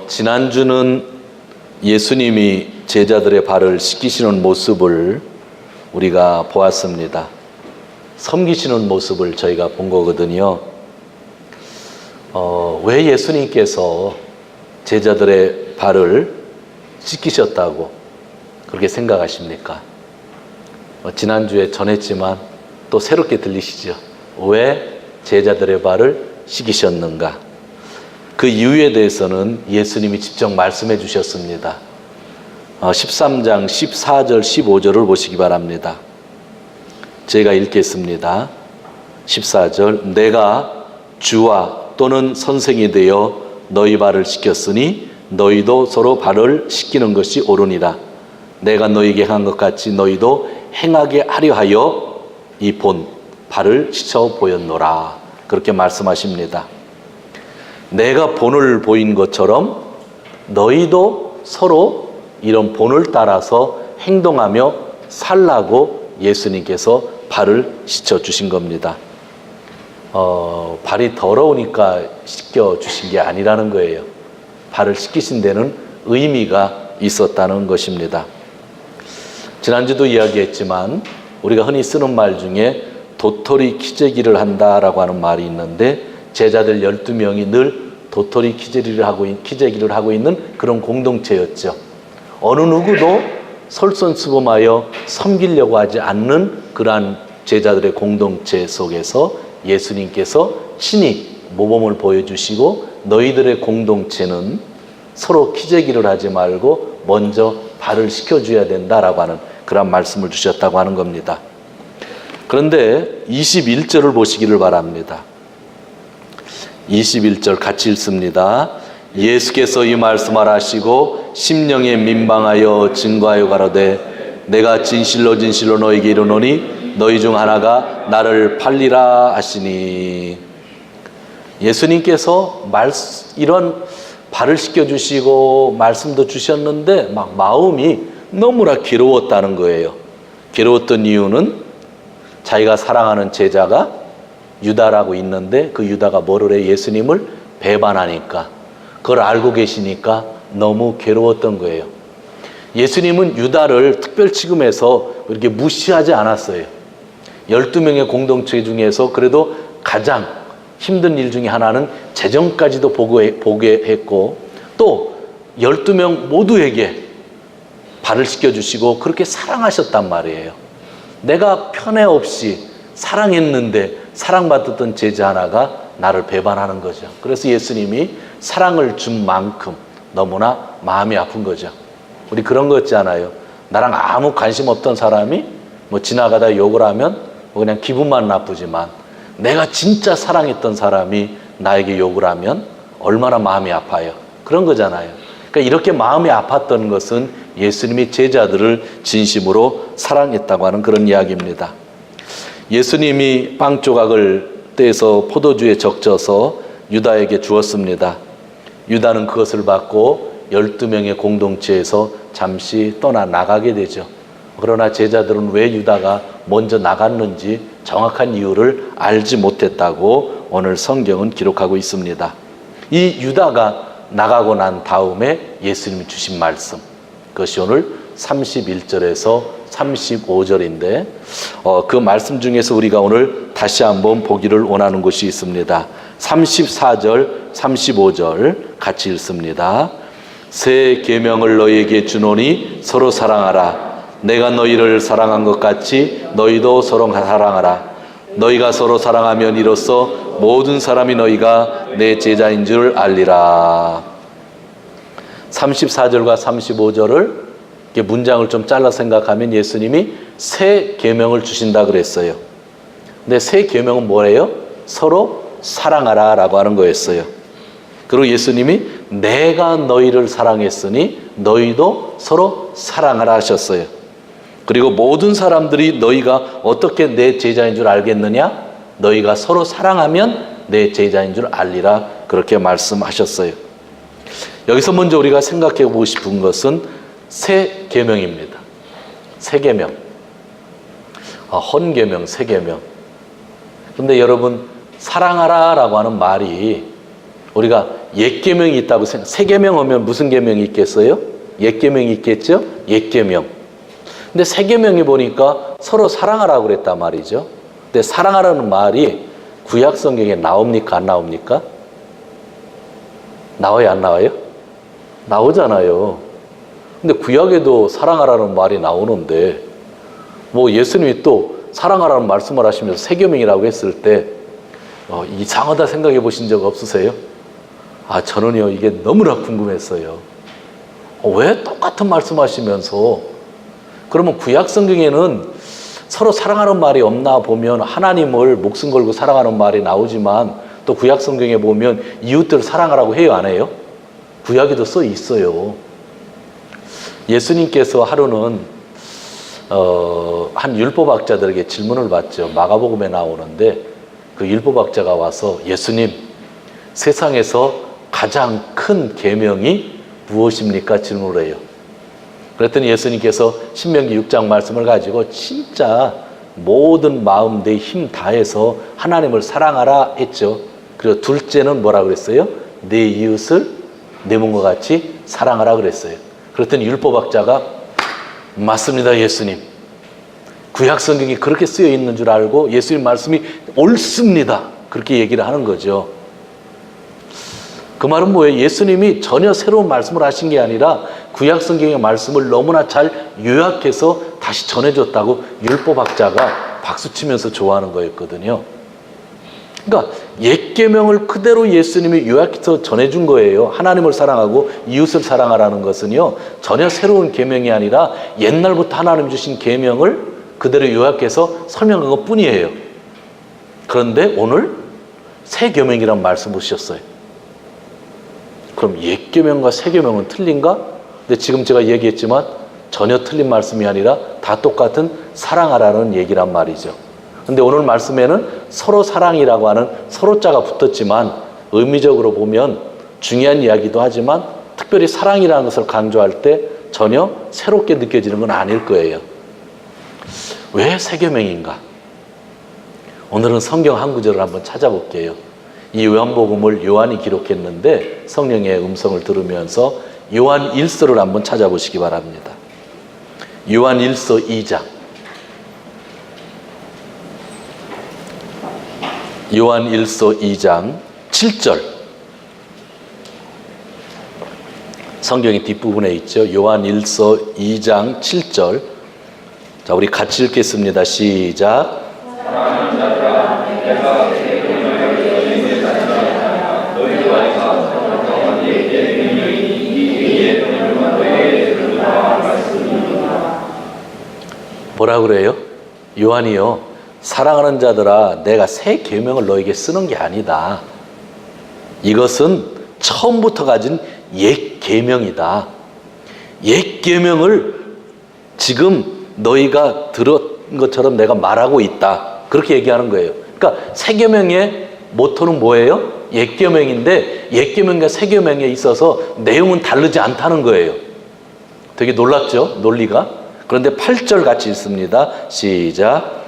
지난주는 예수님이 제자들의 발을 씻기시는 모습을 우리가 보았습니다. 섬기시는 모습을 저희가 본 거거든요. 왜 예수님께서 제자들의 발을 씻기셨다고 그렇게 생각하십니까? 지난주에 전했지만 또 새롭게 들리시죠? 왜 제자들의 발을 씻기셨는가? 그 이유에 대해서는 예수님이 직접 말씀해 주셨습니다. 13장 14절 15절을 보시기 바랍니다. 제가 읽겠습니다. 14절 내가 주와 또는 선생이 되어 너희 발을 씻겼으니 너희도 서로 발을 씻기는 것이 옳으니라. 내가 너희에게 한 것 같이 너희도 행하게 하려 하여 이 본 발을 씻어 보였노라. 그렇게 말씀하십니다. 내가 본을 보인 것처럼 너희도 서로 이런 본을 따라서 행동하며 살라고 예수님께서 발을 씻어 주신 겁니다. 발이 더러우니까 씻겨 주신 게 아니라는 거예요. 발을 씻기신 데는 의미가 있었다는 것입니다. 지난주도 이야기했지만 우리가 흔히 쓰는 말 중에 도토리 키재기를 한다라고 하는 말이 있는데 제자들 12명이 늘 도토리 키재기를 하고 있는 그런 공동체였죠. 어느 누구도 솔선수범하여 섬기려고 하지 않는 그러한 제자들의 공동체 속에서 예수님께서 친히 모범을 보여주시고 너희들의 공동체는 서로 키재기를 하지 말고 먼저 발을 씻겨줘야 된다라고 하는 그런 말씀을 주셨다고 하는 겁니다. 그런데 21절을 보시기를 바랍니다. 21절 같이 읽습니다. 예수께서 이 말씀을 하시고 심령에 민방하여 증거하여 가로되 내가 진실로 진실로 너희에게 이르노니 너희 중 하나가 나를 팔리라 하시니. 예수님께서 이런 발을 씻겨주시고 말씀도 주셨는데 막 마음이 너무나 괴로웠다는 거예요. 괴로웠던 이유는 자기가 사랑하는 제자가 유다라고 있는데 그 유다가 뭐를 해? 예수님을 배반하니까, 그걸 알고 계시니까 너무 괴로웠던 거예요. 예수님은 유다를 특별 취급해서 이렇게 무시하지 않았어요. 12명의 공동체 중에서 그래도 가장 힘든 일 중에 하나는 재정까지도 보게 했고 또 12명 모두에게 발을 씻겨주시고 그렇게 사랑하셨단 말이에요. 내가 편애 없이 사랑했는데 사랑받았던 제자 하나가 나를 배반하는 거죠. 그래서 예수님이 사랑을 준 만큼 너무나 마음이 아픈 거죠. 우리 그런 거 있잖아요. 나랑 아무 관심 없던 사람이 뭐 지나가다 욕을 하면 그냥 기분만 나쁘지만 내가 진짜 사랑했던 사람이 나에게 욕을 하면 얼마나 마음이 아파요. 그런 거잖아요. 그러니까 이렇게 마음이 아팠던 것은 예수님이 제자들을 진심으로 사랑했다고 하는 그런 이야기입니다. 예수님이 빵 조각을 떼서 포도주에 적셔서 유다에게 주었습니다. 유다는 그것을 받고 12명의 공동체에서 잠시 떠나 나가게 되죠. 그러나 제자들은 왜 유다가 먼저 나갔는지 정확한 이유를 알지 못했다고 오늘 성경은 기록하고 있습니다. 이 유다가 나가고 난 다음에 예수님이 주신 말씀, 그것이 오늘 31절에서 35절인데 그 말씀 중에서 우리가 오늘 다시 한번 보기를 원하는 것이 있습니다. 34절, 35절 같이 읽습니다. 새 계명을 너희에게 주노니 서로 사랑하라. 내가 너희를 사랑한 것 같이 너희도 서로 사랑하라. 너희가 서로 사랑하면 이로써 모든 사람이 너희가 내 제자인 줄 알리라. 34절과 35절을 문장을 좀 잘라 생각하면 예수님이 새 계명을 주신다 그랬어요. 근데 새 계명은 뭐예요? 서로 사랑하라 라고 하는 거였어요. 그리고 예수님이 내가 너희를 사랑했으니 너희도 서로 사랑하라 하셨어요. 그리고 모든 사람들이 너희가 어떻게 내 제자인 줄 알겠느냐? 너희가 서로 사랑하면 내 제자인 줄 알리라 그렇게 말씀하셨어요. 여기서 먼저 우리가 생각해 보고 싶은 것은 새 계명입니다. 새 계명. 헌 계명, 새 계명. 그런데 여러분 사랑하라 라고 하는 말이 우리가 옛 계명이 있다고 생각. 새 계명 하면 무슨 계명이 있겠어요? 옛 계명이 있겠죠? 옛 계명. 근데 새 계명에 보니까 서로 사랑하라고 그랬단 말이죠. 근데 사랑하라는 말이 구약 성경에 나옵니까? 안 나옵니까? 나와요? 안 나와요? 나오잖아요. 근데 구약에도 사랑하라는 말이 나오는데 뭐 예수님이 또 사랑하라는 말씀을 하시면서 새 계명이라고 했을 때 이상하다 생각해 보신 적 없으세요? 저는요 이게 너무나 궁금했어요. 왜 똑같은 말씀하시면서 그러면 구약 성경에는 서로 사랑하는 말이 없나 보면 하나님을 목숨 걸고 사랑하는 말이 나오지만 또 구약 성경에 보면 이웃들을 사랑하라고 해요, 안 해요? 구약에도 써 있어요. 예수님께서 하루는 한 율법학자들에게 질문을 받죠. 마가복음에 나오는데 그 율법학자가 와서 예수님, 세상에서 가장 큰 계명이 무엇입니까? 질문을 해요. 그랬더니 예수님께서 신명기 6장 말씀을 가지고 진짜 모든 마음 내 힘 다해서 하나님을 사랑하라 했죠. 그리고 둘째는 뭐라 그랬어요? 내 이웃을 내 몸과 같이 사랑하라 그랬어요. 그랬더니 율법학자가 맞습니다, 예수님. 구약 성경이 그렇게 쓰여 있는 줄 알고 예수님 말씀이 옳습니다. 그렇게 얘기를 하는 거죠. 그 말은 뭐예요? 예수님이 전혀 새로운 말씀을 하신 게 아니라 구약 성경의 말씀을 너무나 잘 요약해서 다시 전해줬다고 율법학자가 박수치면서 좋아하는 거였거든요. 그러니까 옛 계명을 그대로 예수님이 요약해서 전해준 거예요. 하나님을 사랑하고 이웃을 사랑하라는 것은요 전혀 새로운 계명이 아니라 옛날부터 하나님 주신 계명을 그대로 요약해서 설명한 것뿐이에요. 그런데 오늘 새 계명이라는 말씀을 주셨어요. 그럼 옛 계명과 새 계명은 틀린가? 근데 지금 제가 얘기했지만 전혀 틀린 말씀이 아니라 다 똑같은 사랑하라는 얘기란 말이죠. 근데 오늘 말씀에는 서로 사랑이라고 하는 서로자가 붙었지만 의미적으로 보면 중요한 이야기도 하지만 특별히 사랑이라는 것을 강조할 때 전혀 새롭게 느껴지는 건 아닐 거예요. 왜 새 계명인가? 오늘은 성경 한 구절을 한번 찾아볼게요. 이 요한복음을 요한이 기록했는데 성령의 음성을 들으면서 요한 1서를 한번 찾아보시기 바랍니다. 요한 1서 2장. 요한 1서 2장 7절. 성경의 뒷부분에 있죠. 요한 1서 2장 7절. 자, 우리 같이 읽겠습니다. 시작. 뭐라 그래요? 요한이요. 사랑하는 자들아, 내가 새 계명을 너에게 쓰는 게 아니다. 이것은 처음부터 가진 옛 계명이다. 옛 계명을 지금 너희가 들은 것처럼 내가 말하고 있다. 그렇게 얘기하는 거예요. 그러니까 새 계명의 모토는 뭐예요? 옛 계명인데 옛 계명과 새 계명에 있어서 내용은 다르지 않다는 거예요. 되게 놀랍죠? 논리가. 그런데 8절 같이 읽습니다. 시작.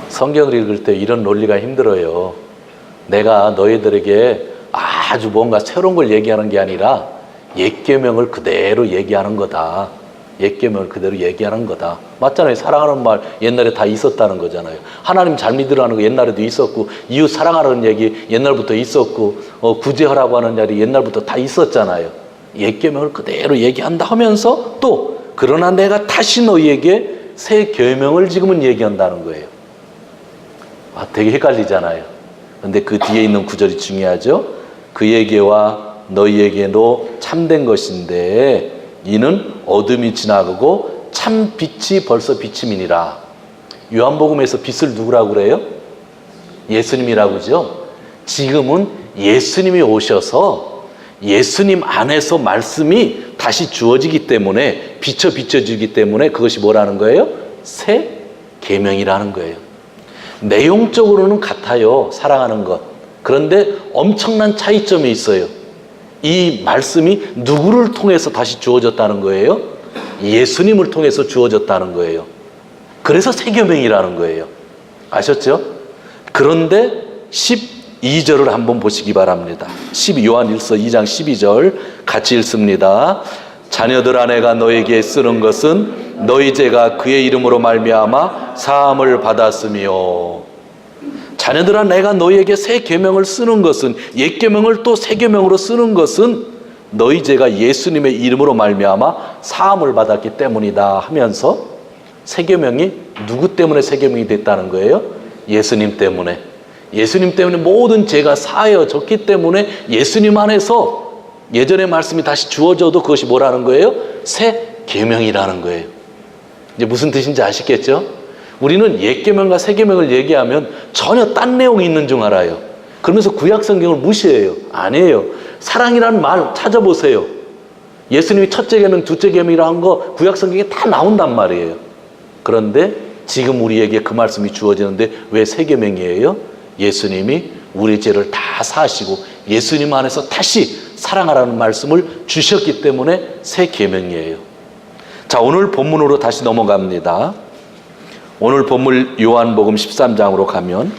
성경을 읽을 때 이런 논리가 힘들어요. 내가 너희들에게 아주 뭔가 새로운 걸 얘기하는 게 아니라 옛 계명을 그대로 얘기하는 거다. 옛 계명을 그대로 얘기하는 거다. 맞잖아요. 사랑하는 말 옛날에 다 있었다는 거잖아요. 하나님 잘 믿으라는 거 옛날에도 있었고, 이웃 사랑하라는 얘기 옛날부터 있었고, 구제하라고 하는 말이 옛날부터 다 있었잖아요. 옛 계명을 그대로 얘기한다 하면서 또 그러나 내가 다시 너희에게 새 계명을 지금은 얘기한다는 거예요. 되게 헷갈리잖아요. 근데 그 뒤에 있는 구절이 중요하죠. 그에게와 너희에게도 참된 것인데 이는 어둠이 지나가고 참 빛이 벌써 비침이니라. 요한복음에서 빛을 누구라고 그래요? 예수님이라고 그러죠. 지금은 예수님이 오셔서 예수님 안에서 말씀이 다시 주어지기 때문에 비춰지기 때문에 그것이 뭐라는 거예요? 새 계명이라는 거예요. 내용적으로는 같아요. 사랑하는 것. 그런데 엄청난 차이점이 있어요. 이 말씀이 누구를 통해서 다시 주어졌다는 거예요? 예수님을 통해서 주어졌다는 거예요. 그래서 새 계명이라는 거예요. 아셨죠? 그런데 12절을 한번 보시기 바랍니다. 요한일서 2장 12절 같이 읽습니다. 자녀들아 내가 너에게 쓰는 것은 너희 죄가 그의 이름으로 말미암아 사함을 받았으며. 자녀들아 내가 너희에게 새 계명을 쓰는 것은, 옛 계명을 또 새 계명으로 쓰는 것은 너희 죄가 예수님의 이름으로 말미암아 사함을 받았기 때문이다 하면서 새 계명이 누구 때문에 새 계명이 됐다는 거예요? 예수님 때문에. 예수님 때문에 모든 죄가 사하여졌기 때문에 예수님 안에서 예전의 말씀이 다시 주어져도 그것이 뭐라는 거예요? 새 계명이라는 거예요. 이제 무슨 뜻인지 아시겠죠? 우리는 옛 계명과 새 계명을 얘기하면 전혀 딴 내용이 있는 줄 알아요. 그러면서 구약 성경을 무시해요. 아니에요. 사랑이라는 말 찾아보세요. 예수님이 첫째 계명, 둘째 계명이라고 한 거 구약 성경에 다 나온단 말이에요. 그런데 지금 우리에게 그 말씀이 주어지는데 왜 새 계명이에요? 예수님이 우리 죄를 다 사하시고 예수님 안에서 다시 사랑하라는 말씀을 주셨기 때문에 새 계명이에요. 자, 오늘 본문으로 다시 넘어갑니다. 오늘 본문 요한복음 13장으로 가면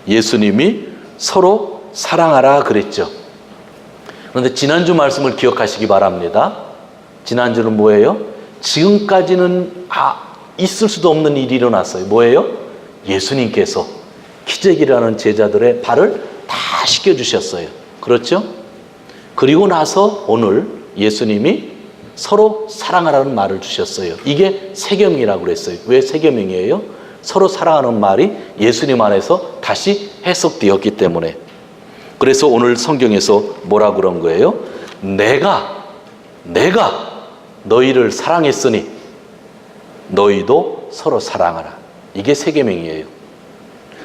예수님이 서로 사랑하라 그랬죠. 그런데 지난주 말씀을 기억하시기 바랍니다. 지난주는 뭐예요? 지금까지는 있을 수도 없는 일이 일어났어요. 뭐예요? 예수님께서 기적이라는 제자들의 발을 다 씻겨주셨어요. 그렇죠? 그리고 나서 오늘 예수님이 서로 사랑하라는 말을 주셨어요. 이게 세계명이라고 그랬어요. 왜 세계명이에요? 서로 사랑하는 말이 예수님 안에서 다시 해석되었기 때문에. 그래서 오늘 성경에서 뭐라 그런 거예요? 내가 너희를 사랑했으니 너희도 서로 사랑하라. 이게 세계명이에요.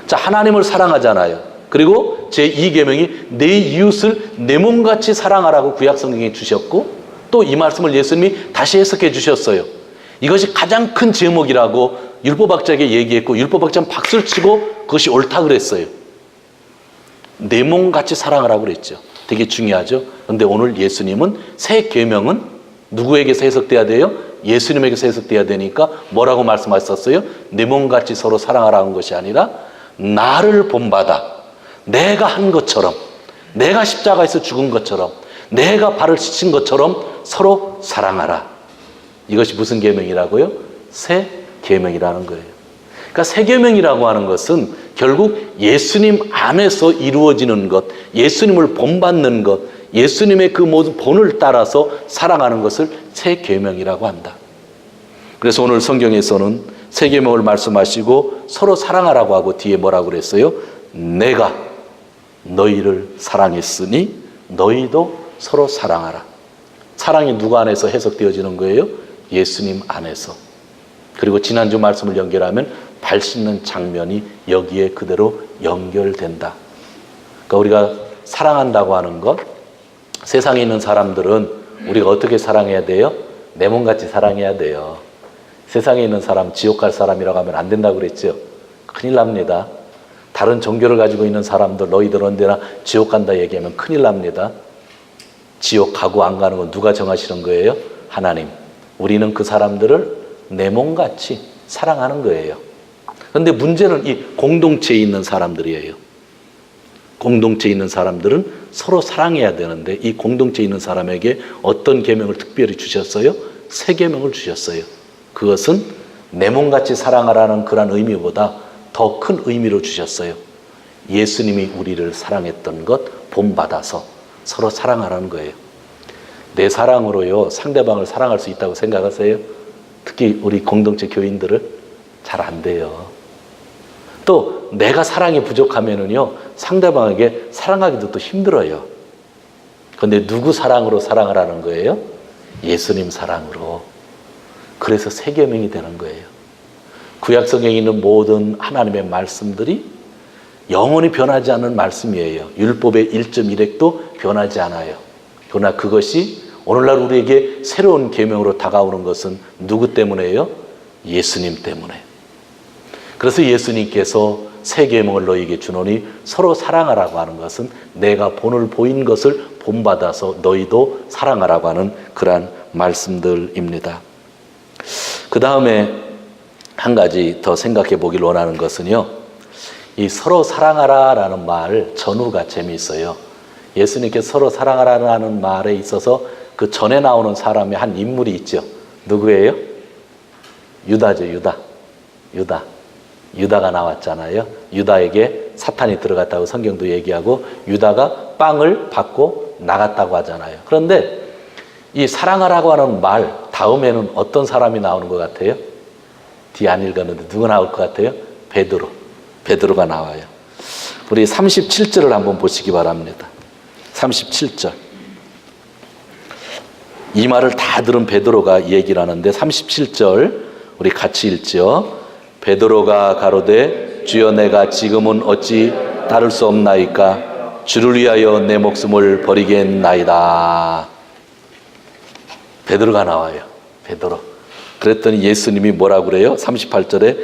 자, 하나님을 사랑하잖아요. 그리고 제2계명이 내 이웃을 내 몸같이 사랑하라고 구약 성경에 주셨고 또 이 말씀을 예수님이 다시 해석해 주셨어요. 이것이 가장 큰 제목이라고 율법학자에게 얘기했고 율법학자는 박수를 치고 그것이 옳다 그랬어요. 내 몸같이 사랑하라고 그랬죠. 되게 중요하죠. 그런데 오늘 예수님은 새 계명은 누구에게서 해석돼야 돼요? 예수님에게서 해석돼야 되니까 뭐라고 말씀하셨어요? 내 몸같이 서로 사랑하라는 것이 아니라 나를 본받아 내가 한 것처럼, 내가 십자가에서 죽은 것처럼, 내가 발을 씻은 것처럼 서로 사랑하라. 이것이 무슨 계명이라고요? 새 계명이라는 거예요. 그러니까 새 계명이라고 하는 것은 결국 예수님 안에서 이루어지는 것, 예수님을 본받는 것, 예수님의 그 모든 본을 따라서 사랑하는 것을 새 계명이라고 한다. 그래서 오늘 성경에서는 새 계명을 말씀하시고 서로 사랑하라고 하고 뒤에 뭐라고 그랬어요? 내가 너희를 사랑했으니 너희도 서로 사랑하라. 사랑이 누구 안에서 해석되어지는 거예요? 예수님 안에서. 그리고 지난주 말씀을 연결하면 발 씻는 장면이 여기에 그대로 연결된다. 그러니까 우리가 사랑한다고 하는 것, 세상에 있는 사람들은 우리가 어떻게 사랑해야 돼요? 내 몸같이 사랑해야 돼요. 세상에 있는 사람 지옥 갈 사람이라고 하면 안 된다고 그랬죠. 큰일 납니다. 다른 종교를 가지고 있는 사람들 너희들 언제나 지옥 간다 얘기하면 큰일 납니다. 지옥 가고 안 가는 건 누가 정하시는 거예요? 하나님. 우리는 그 사람들을 내 몸같이 사랑하는 거예요. 그런데 문제는 이 공동체에 있는 사람들이에요. 공동체에 있는 사람들은 서로 사랑해야 되는데 이 공동체에 있는 사람에게 어떤 계명을 특별히 주셨어요? 새 계명을 주셨어요. 그것은 내 몸같이 사랑하라는 그런 의미보다 더 큰 의미로 주셨어요. 예수님이 우리를 사랑했던 것 본받아서 서로 사랑하라는 거예요. 내 사랑으로요 상대방을 사랑할 수 있다고 생각하세요? 특히 우리 공동체 교인들을 잘 안 돼요. 또 내가 사랑이 부족하면은요 상대방에게 사랑하기도 또 힘들어요. 그런데 누구 사랑으로 사랑을 하는 거예요? 예수님 사랑으로. 그래서 새 계명이 되는 거예요. 구약 성경에 있는 모든 하나님의 말씀들이 영원히 변하지 않는 말씀이에요. 율법의 1.1획도 변하지 않아요. 그러나 그것이 오늘날 우리에게 새로운 계명으로 다가오는 것은 누구 때문에요? 예수님 때문에. 그래서 예수님께서 새 계명을 너희에게 주노니 서로 사랑하라고 하는 것은 내가 본을 보인 것을 본받아서 너희도 사랑하라고 하는 그러한 말씀들입니다. 그 다음에 한 가지 더 생각해 보길 원하는 것은요, 이 서로 사랑하라라는 말 전후가 재미있어요. 예수님께서 서로 사랑하라는 말에 있어서 그 전에 나오는 사람의 한 인물이 있죠. 누구예요? 유다죠. 유다가 나왔잖아요. 유다에게 사탄이 들어갔다고 성경도 얘기하고 유다가 빵을 받고 나갔다고 하잖아요. 그런데 이 사랑하라고 하는 말 다음에는 어떤 사람이 나오는 것 같아요? 뒤에 안 읽었는데 누가 나올 것 같아요? 베드로가 나와요. 우리 37절을 한번 보시기 바랍니다. 37절. 이 말을 다 들은 베드로가 얘기를 하는데 37절 우리 같이 읽죠. 베드로가 가로되 주여 내가 지금은 어찌 따를 수 없나이까 주를 위하여 내 목숨을 버리겠나이다. 베드로가 나와요. 베드로. 그랬더니 예수님이 뭐라고 그래요? 38절에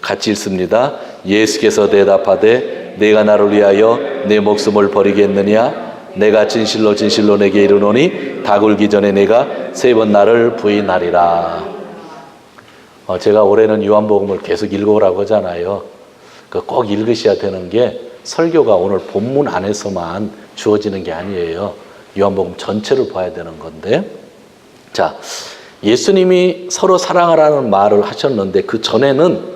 같이 읽습니다. 예수께서 대답하되 내가 나를 위하여 내 목숨을 버리겠느냐? 내가 진실로 진실로 내게 이르노니 닭 울기 전에 내가 3번 나를 부인하리라. 제가 올해는 요한복음을 계속 읽어오라고 하잖아요. 꼭 읽으셔야 되는 게 설교가 오늘 본문 안에서만 주어지는 게 아니에요. 요한복음 전체를 봐야 되는 건데, 자, 예수님이 서로 사랑하라는 말을 하셨는데 그 전에는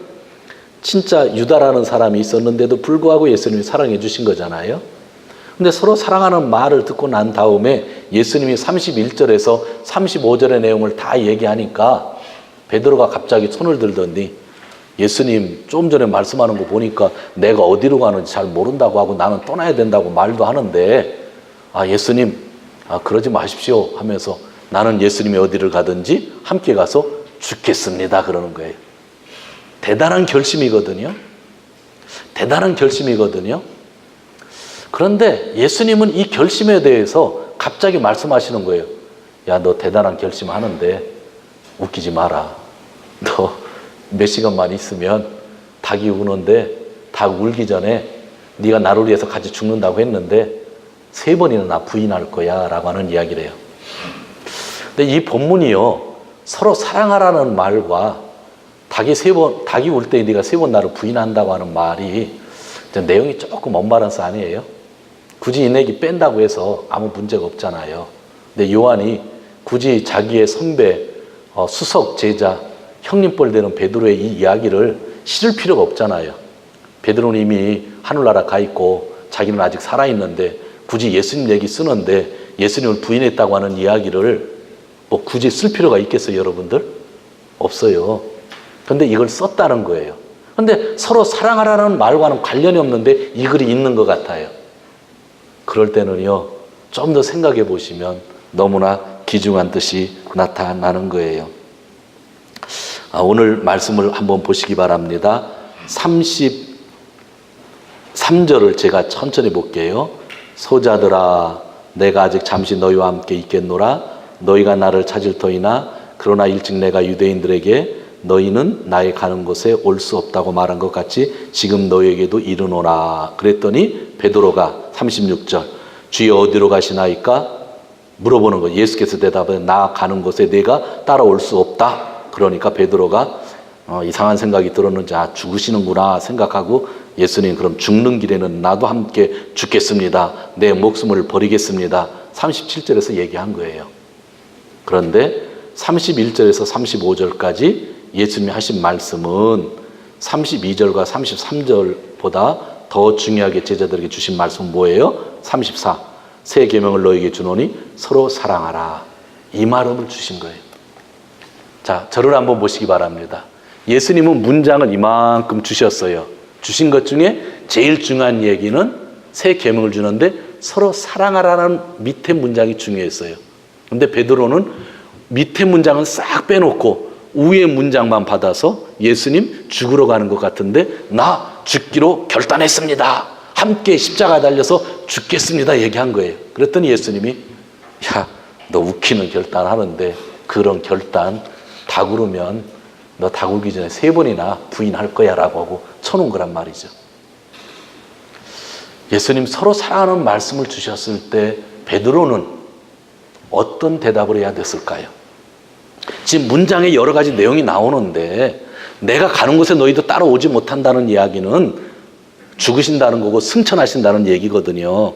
진짜 유다라는 사람이 있었는데도 불구하고 예수님이 사랑해 주신 거잖아요. 근데 서로 사랑하는 말을 듣고 난 다음에 예수님이 31절에서 35절의 내용을 다 얘기하니까 베드로가 갑자기 손을 들더니 예수님 좀 전에 말씀하는 거 보니까 내가 어디로 가는지 잘 모른다고 하고 나는 떠나야 된다고 말도 하는데 예수님 그러지 마십시오 하면서 나는 예수님이 어디를 가든지 함께 가서 죽겠습니다 그러는 거예요. 대단한 결심이거든요. 그런데 예수님은 이 결심에 대해서 갑자기 말씀하시는 거예요. 야, 너 대단한 결심 하는데 웃기지 마라. 너 몇 시간만 있으면 닭이 우는데 닭 울기 전에 네가 나를 위해서 같이 죽는다고 했는데 3번이나 나 부인할 거야 라고 하는 이야기를 해요. 근데 이 본문이요, 서로 사랑하라는 말과 닭이 울 때 네가 3번 나를 부인한다고 하는 말이 내용이 조금 언밸런스 아니에요? 굳이 이 얘기 뺀다고 해서 아무 문제가 없잖아요. 근데 요한이 굳이 자기의 선배, 수석 제자, 형님뻘 되는 베드로의 이 이야기를 실을 필요가 없잖아요. 베드로는 이미 하늘나라 가 있고 자기는 아직 살아있는데 굳이 예수님 얘기 쓰는데 예수님을 부인했다고 하는 이야기를 뭐 굳이 쓸 필요가 있겠어요, 여러분들? 없어요. 근데 이걸 썼다는 거예요. 근데 서로 사랑하라는 말과는 관련이 없는데 이 글이 있는 것 같아요. 그럴 때는요, 좀 더 생각해 보시면 너무나 귀중한 뜻이 나타나는 거예요. 오늘 말씀을 한번 보시기 바랍니다. 33절을 제가 천천히 볼게요. 소자들아, 내가 아직 잠시 너희와 함께 있겠노라. 너희가 나를 찾을 터이나 그러나 일찍 내가 유대인들에게 너희는 나의 가는 곳에 올 수 없다고 말한 것 같이 지금 너희에게도 이르노라. 그랬더니 베드로가 36절 주여 어디로 가시나이까? 물어보는 거예요. 예수께서 대답해 나 가는 곳에 내가 따라올 수 없다. 그러니까 베드로가 이상한 생각이 들었는지 죽으시는구나 생각하고 예수님 그럼 죽는 길에는 나도 함께 죽겠습니다. 내 목숨을 버리겠습니다. 37절에서 얘기한 거예요. 그런데 31절에서 35절까지 예수님이 하신 말씀은 32절과 33절보다 더 중요하게 제자들에게 주신 말씀은 뭐예요? 34. 새 계명을 너희에게 주노니 서로 사랑하라. 이 말씀을 주신 거예요. 자, 저를 한번 보시기 바랍니다. 예수님은 문장을 이만큼 주셨어요. 주신 것 중에 제일 중요한 얘기는 새 계명을 주는데 서로 사랑하라는 밑에 문장이 중요했어요. 근데 베드로는 밑에 문장은 싹 빼놓고 위에 문장만 받아서 예수님 죽으러 가는 것 같은데 나 죽기로 결단했습니다. 함께 십자가 달려서 죽겠습니다. 얘기한 거예요. 그랬더니 예수님이 야, 너 웃기는 결단하는데 그런 결단 다 구르면 너 다 굴기 전에 3번이나 부인할 거야 라고 하고 쳐놓은 거란 말이죠. 예수님 서로 사랑하는 말씀을 주셨을 때 베드로는 어떤 대답을 해야 됐을까요? 지금 문장에 여러 가지 내용이 나오는데 내가 가는 곳에 너희도 따라오지 못한다는 이야기는 죽으신다는 거고 승천하신다는 얘기거든요.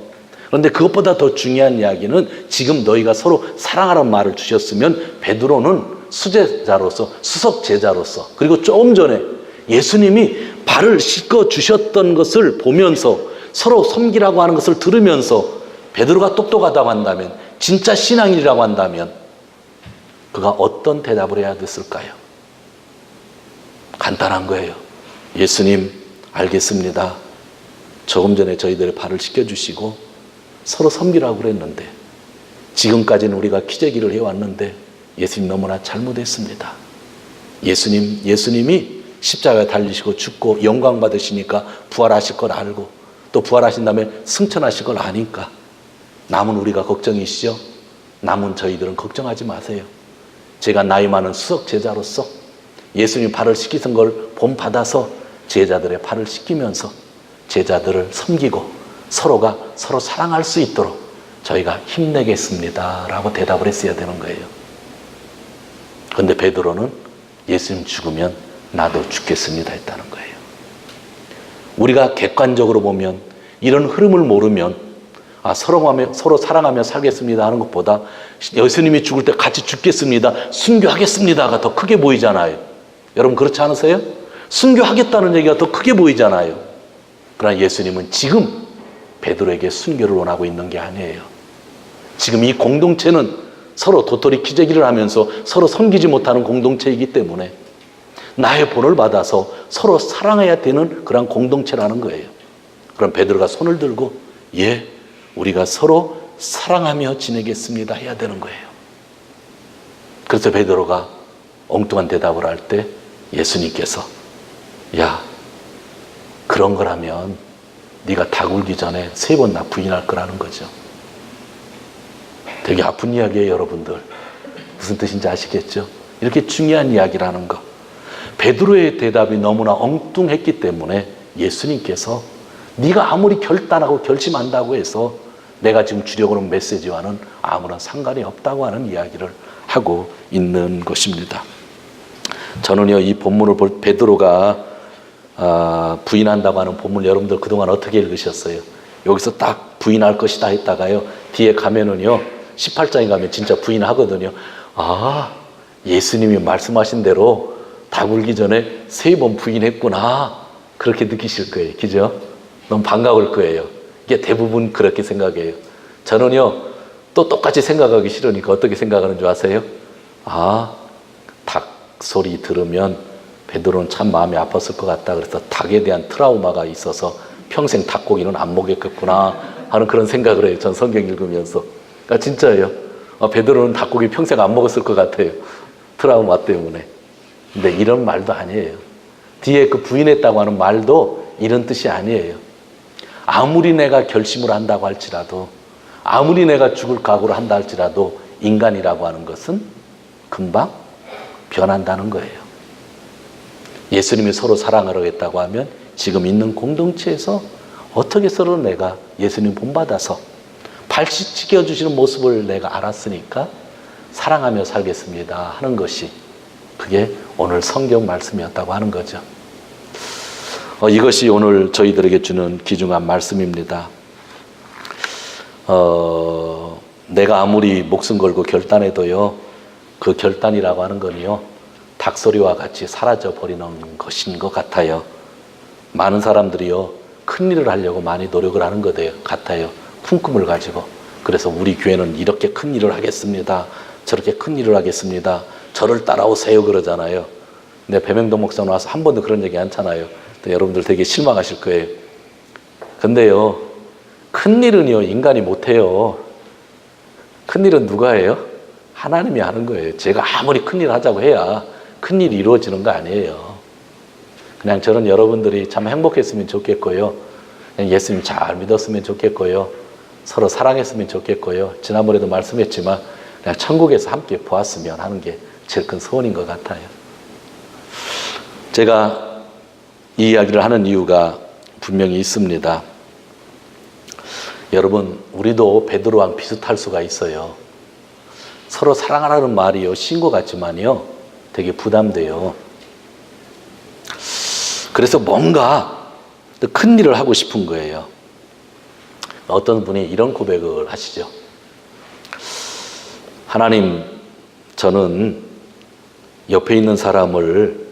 그런데 그것보다 더 중요한 이야기는 지금 너희가 서로 사랑하라는 말을 주셨으면 베드로는 수제자로서, 수석 제자로서, 그리고 조금 전에 예수님이 발을 씻겨 주셨던 것을 보면서 서로 섬기라고 하는 것을 들으면서 베드로가 똑똑하다고 한다면, 진짜 신앙인이라고 한다면 그가 어떤 대답을 해야 됐을까요? 간단한 거예요. 예수님, 알겠습니다. 조금 전에 저희들의 발을 씻겨주시고 서로 섬기라고 그랬는데 지금까지는 우리가 기저귀를 해왔는데 예수님 너무나 잘못했습니다. 예수님이 십자가에 달리시고 죽고 영광 받으시니까 부활하실 걸 알고 또 부활하신 다음에 승천하실 걸 아니까 남은 우리가 걱정이시죠? 남은 저희들은 걱정하지 마세요. 제가 나이 많은 수석 제자로서 예수님 발을 씻기신 걸 본받아서 제자들의 발을 씻기면서 제자들을 섬기고 서로가 서로 사랑할 수 있도록 저희가 힘내겠습니다 라고 대답을 했어야 되는 거예요. 그런데 베드로는 예수님 죽으면 나도 죽겠습니다 했다는 거예요. 우리가 객관적으로 보면 이런 흐름을 모르면 서로 사랑하며 살겠습니다 하는 것보다 예수님이 죽을 때 같이 죽겠습니다, 순교하겠습니다가 더 크게 보이잖아요. 여러분 그렇지 않으세요? 순교하겠다는 얘기가 더 크게 보이잖아요. 그러나 예수님은 지금 베드로에게 순교를 원하고 있는 게 아니에요. 지금 이 공동체는 서로 도토리 키재기를 하면서 서로 섬기지 못하는 공동체이기 때문에 나의 본을 받아서 서로 사랑해야 되는 그런 공동체라는 거예요. 그럼 베드로가 손을 들고 우리가 서로 사랑하며 지내겠습니다 해야 되는 거예요. 그래서 베드로가 엉뚱한 대답을 할 때 예수님께서 그런 거라면 네가 닭 울기 전에 3번 나 부인할 거라는 거죠. 되게 아픈 이야기예요, 여러분들. 무슨 뜻인지 아시겠죠? 이렇게 중요한 이야기라는 거. 베드로의 대답이 너무나 엉뚱했기 때문에 예수님께서 네가 아무리 결단하고 결심한다고 해서 내가 지금 주려고 하는 메시지와는 아무런 상관이 없다고 하는 이야기를 하고 있는 것입니다. 저는요, 이 본문을 볼 베드로가 부인한다고 하는 본문 여러분들 그동안 어떻게 읽으셨어요? 여기서 딱 부인할 것이다 했다가요, 뒤에 가면은요 18장에 가면 진짜 부인하거든요. 예수님이 말씀하신 대로 닭 울기 전에 3번 부인했구나, 그렇게 느끼실 거예요. 그죠? 너무 반가울 거예요. 이게 대부분 그렇게 생각해요. 저는요 또 똑같이 생각하기 싫으니까 어떻게 생각하는 줄 아세요? 닭 소리 들으면 베드로는 참 마음이 아팠을 것 같다. 그래서 닭에 대한 트라우마가 있어서 평생 닭고기는 안 먹겠구나 하는 그런 생각을 해요. 전 성경 읽으면서. 진짜예요. 베드로는 닭고기 평생 안 먹었을 것 같아요. 트라우마 때문에. 근데 이런 말도 아니에요. 뒤에 그 부인했다고 하는 말도 이런 뜻이 아니에요. 아무리 내가 결심을 한다고 할지라도, 아무리 내가 죽을 각오를 한다 할지라도 인간이라고 하는 것은 금방 변한다는 거예요. 예수님이 서로 사랑하라고 했다고 하면 지금 있는 공동체에서 어떻게 서로 내가 예수님 본받아서 발 씻겨주시는 모습을 내가 알았으니까 사랑하며 살겠습니다 하는 것이, 그게 오늘 성경 말씀이었다고 하는 거죠. 이것이 오늘 저희들에게 주는 귀중한 말씀입니다. 내가 아무리 목숨 걸고 결단해도요, 그 결단이라고 하는 건요, 닭소리와 같이 사라져 버리는 것인 것 같아요. 많은 사람들이요, 큰 일을 하려고 많이 노력을 하는 것 같아요. 품꿈을 가지고. 그래서 우리 교회는 이렇게 큰 일을 하겠습니다, 저렇게 큰 일을 하겠습니다, 저를 따라오세요 그러잖아요. 근데 배명동 목사 나와서 한 번도 그런 얘기 안 하잖아요. 여러분들 되게 실망하실 거예요. 근데요, 큰일은요 인간이 못해요. 큰일은 누가 해요? 하나님이 하는 거예요. 제가 아무리 큰일 하자고 해야 큰일이 이루어지는 거 아니에요. 그냥 저는 여러분들이 참 행복했으면 좋겠고요, 그냥 예수님 잘 믿었으면 좋겠고요, 서로 사랑했으면 좋겠고요, 지난번에도 말씀했지만 그냥 천국에서 함께 보았으면 하는 게 제일 큰 소원인 것 같아요. 제가 이 이야기를 하는 이유가 분명히 있습니다. 여러분, 우리도 베드로랑 비슷할 수가 있어요. 서로 사랑하라는 말이요, 신고 같지만요, 되게 부담돼요. 그래서 뭔가 큰 일을 하고 싶은 거예요. 어떤 분이 이런 고백을 하시죠. 하나님, 저는 옆에 있는 사람을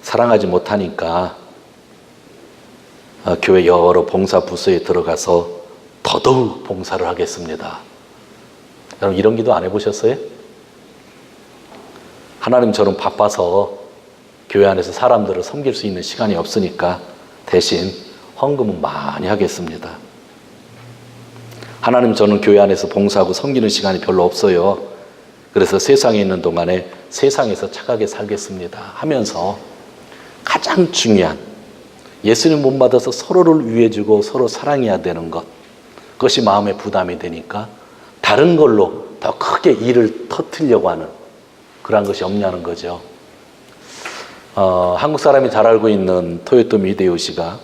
사랑하지 못하니까 교회 여러 봉사 부서에 들어가서 더더욱 봉사를 하겠습니다. 여러분, 이런 기도 안 해보셨어요? 하나님, 저는 바빠서 교회 안에서 사람들을 섬길 수 있는 시간이 없으니까 대신 헌금은 많이 하겠습니다. 하나님, 저는 교회 안에서 봉사하고 섬기는 시간이 별로 없어요. 그래서 세상에 있는 동안에 세상에서 착하게 살겠습니다 하면서 가장 중요한, 예수님 못 받아서 서로를 위해주고 서로 사랑해야 되는 것, 그것이 마음의 부담이 되니까 다른 걸로 더 크게 일을 터뜨리려고 하는 그런 것이 없냐는 거죠. 한국 사람이 잘 알고 있는 토요토미 히데요시가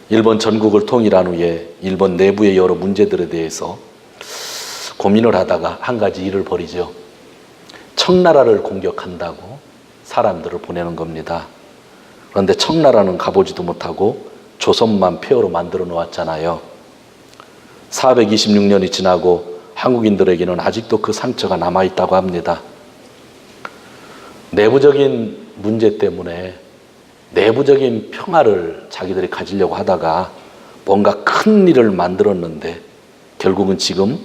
일본 전국을 통일한 후에 일본 내부의 여러 문제들에 대해서 고민을 하다가 한 가지 일을 벌이죠. 청나라를 공격한다고 사람들을 보내는 겁니다. 그런데 청나라는 가보지도 못하고 조선만 폐허로 만들어 놓았잖아요. 426년이 지나고 한국인들에게는 아직도 그 상처가 남아있다고 합니다. 내부적인 문제 때문에 내부적인 평화를 자기들이 가지려고 하다가 뭔가 큰 일을 만들었는데 결국은 지금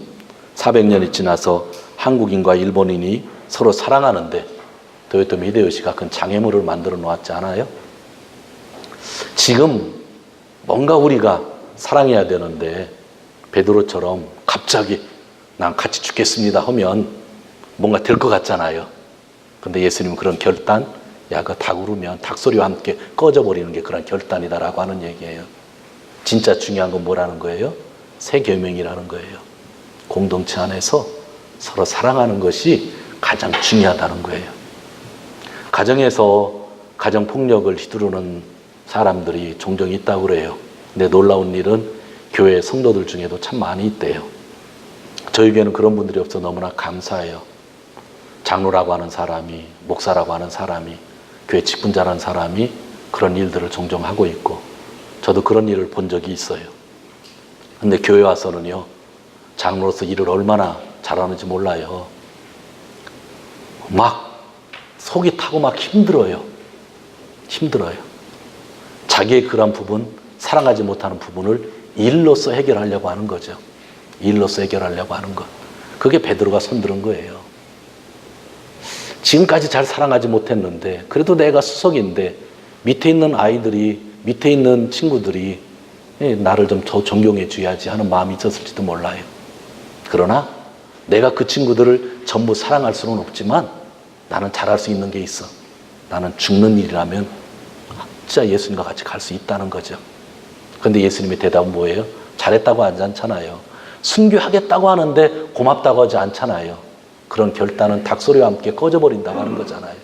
400년이 지나서 한국인과 일본인이 서로 사랑하는데 도요토미 히데요시가 큰 장애물을 만들어 놓았지 않아요? 지금 뭔가 우리가 사랑해야 되는데 베드로처럼 갑자기 난 같이 죽겠습니다 하면 뭔가 될 것 같잖아요. 근데 예수님은 그런 결단, 야, 그 닭 울으면 닭소리와 함께 꺼져버리는 게 그런 결단이다라고 하는 얘기예요. 진짜 중요한 건 뭐라는 거예요? 새 계명이라는 거예요. 공동체 안에서 서로 사랑하는 것이 가장 중요하다는 거예요. 가정에서 가정폭력을 휘두르는 사람들이 종종 있다고 그래요. 근데 놀라운 일은 교회 성도들 중에도 참 많이 있대요. 저희 교회는 그런 분들이 없어 너무나 감사해요. 장로라고 하는 사람이, 목사라고 하는 사람이, 교회 직분자라는 사람이 그런 일들을 종종 하고 있고 저도 그런 일을 본 적이 있어요. 근데 교회 와서는요, 장로로서 일을 얼마나 잘하는지 몰라요. 막 속이 타고 막 힘들어요. 자기의 그런 부분, 사랑하지 못하는 부분을 일로서 해결하려고 하는 거죠. 일로서 해결하려고 하는 것. 그게 베드로가 손들은 거예요. 지금까지 잘 사랑하지 못했는데 그래도 내가 수석인데 밑에 있는 아이들이, 밑에 있는 친구들이 나를 좀 더 존경해 줘야지 하는 마음이 있었을지도 몰라요. 그러나 내가 그 친구들을 전부 사랑할 수는 없지만 나는 잘할 수 있는 게 있어. 나는 죽는 일이라면 진짜 예수님과 같이 갈 수 있다는 거죠. 그런데 예수님의 대답은 뭐예요? 잘했다고 하지 않잖아요. 순교하겠다고 하는데 고맙다고 하지 않잖아요. 그런 결단은 닭소리와 함께 꺼져버린다고 하는 거잖아요.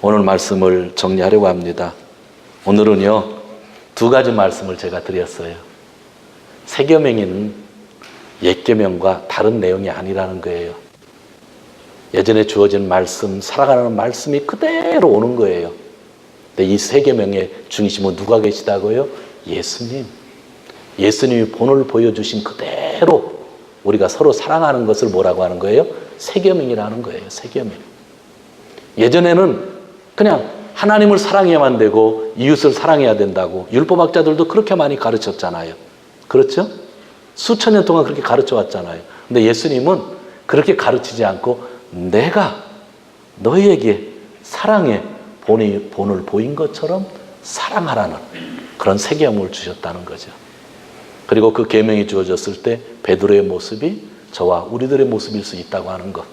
오늘 말씀을 정리하려고 합니다. 오늘은요, 두 가지 말씀을 제가 드렸어요. 새 계명에는 옛 계명과 다른 내용이 아니라는 거예요. 예전에 주어진 말씀, 살아가는 말씀이 그대로 오는 거예요. 근데 이 새 계명의 중심은 누가 계시다고요? 예수님. 예수님이 본을 보여주신 그대로 우리가 서로 사랑하는 것을 뭐라고 하는 거예요? 새 계명이라는 거예요. 새 계명. 예전에는 그냥 하나님을 사랑해야만 되고 이웃을 사랑해야 된다고 율법학자들도 그렇게 많이 가르쳤잖아요. 그렇죠? 수천 년 동안 그렇게 가르쳐 왔잖아요. 근데 예수님은 그렇게 가르치지 않고 내가 너희에게 사랑의 본을 보인 것처럼 사랑하라는 그런 새 계명을 주셨다는 거죠. 그리고 그 계명이 주어졌을 때 베드로의 모습이 저와 우리들의 모습일 수 있다고 하는 것.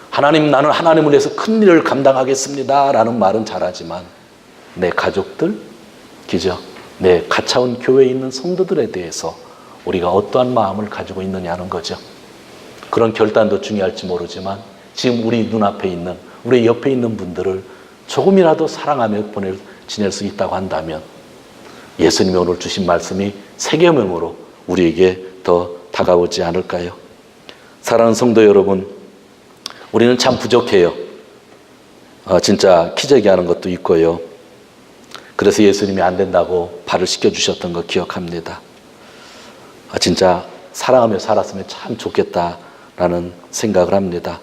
하나님, 나는 하나님을 위해서 큰 일을 감당하겠습니다 라는 말은 잘하지만 내 가족들, 그죠? 내 가차원 교회에 있는 성도들에 대해서 우리가 어떠한 마음을 가지고 있느냐는 거죠. 그런 결단도 중요할지 모르지만 지금 우리 눈앞에 있는, 우리 옆에 있는 분들을 조금이라도 사랑하며 지낼 수 있다고 한다면 예수님이 오늘 주신 말씀이 새 계명으로 우리에게 더 다가오지 않을까요? 사랑하는 성도 여러분, 우리는 참 부족해요. 진짜 기저귀 하는 것도 있고요. 그래서 예수님이 안 된다고 발을 씻겨주셨던 거 기억합니다. 진짜 사랑하며 살았으면 참 좋겠다라는 생각을 합니다.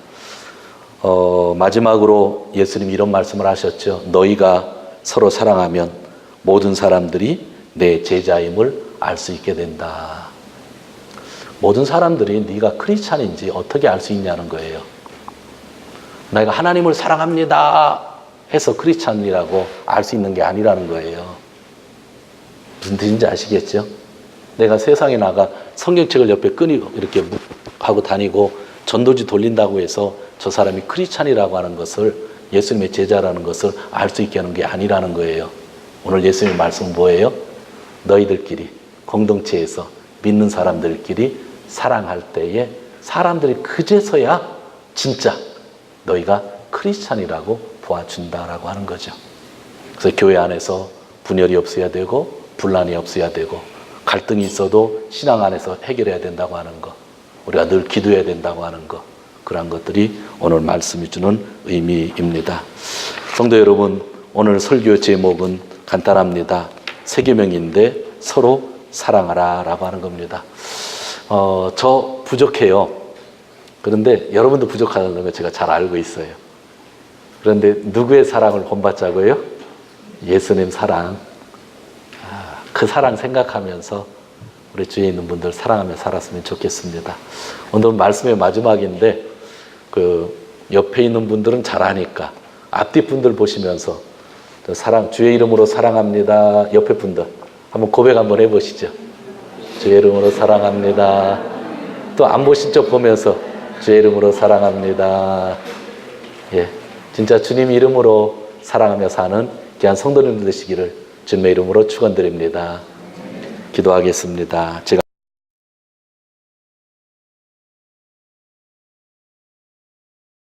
마지막으로 예수님이 이런 말씀을 하셨죠. 너희가 서로 사랑하면 모든 사람들이 내 제자임을 알 수 있게 된다. 모든 사람들이 네가 크리스찬인지 어떻게 알 수 있냐는 거예요. 내가 하나님을 사랑합니다 해서 크리스찬이라고 알 수 있는 게 아니라는 거예요. 무슨 뜻인지 아시겠죠? 내가 세상에 나가 성경책을 옆에 끈이고 이렇게 하고 다니고 전도지 돌린다고 해서 저 사람이 크리스찬이라고 하는 것을, 예수님의 제자라는 것을 알 수 있게 하는 게 아니라는 거예요. 오늘 예수님의 말씀은 뭐예요? 너희들끼리 공동체에서 믿는 사람들끼리 사랑할 때에 사람들이 그제서야 진짜 너희가 크리스찬이라고 보아준다라고 하는 거죠. 그래서 교회 안에서 분열이 없어야 되고 분란이 없어야 되고 갈등이 있어도 신앙 안에서 해결해야 된다고 하는 거, 우리가 늘 기도해야 된다고 하는 거, 그런 것들이 오늘 말씀이 주는 의미입니다. 성도 여러분, 오늘 설교 제목은 간단합니다. 세 계명인데 서로 사랑하라 라고 하는 겁니다. 저 부족해요. 그런데 여러분도 부족하다는 걸 제가 잘 알고 있어요. 그런데 누구의 사랑을 본받자고요? 예수님 사랑. 그 사랑 생각하면서 우리 주위에 있는 분들 사랑하며 살았으면 좋겠습니다. 오늘 말씀의 마지막인데 그 옆에 있는 분들은 잘 아니까 앞뒤 분들 보시면서 사랑, 주의 이름으로 사랑합니다. 옆에 분들 한번 고백 한번 해보시죠. 주의 이름으로 사랑합니다. 또 안 보신 쪽 보면서 주의 이름으로 사랑합니다. 예, 진짜 주님 이름으로 사랑하며 사는 귀한 성도님들 되시기를 주님의 이름으로 축원드립니다. 기도하겠습니다. 제가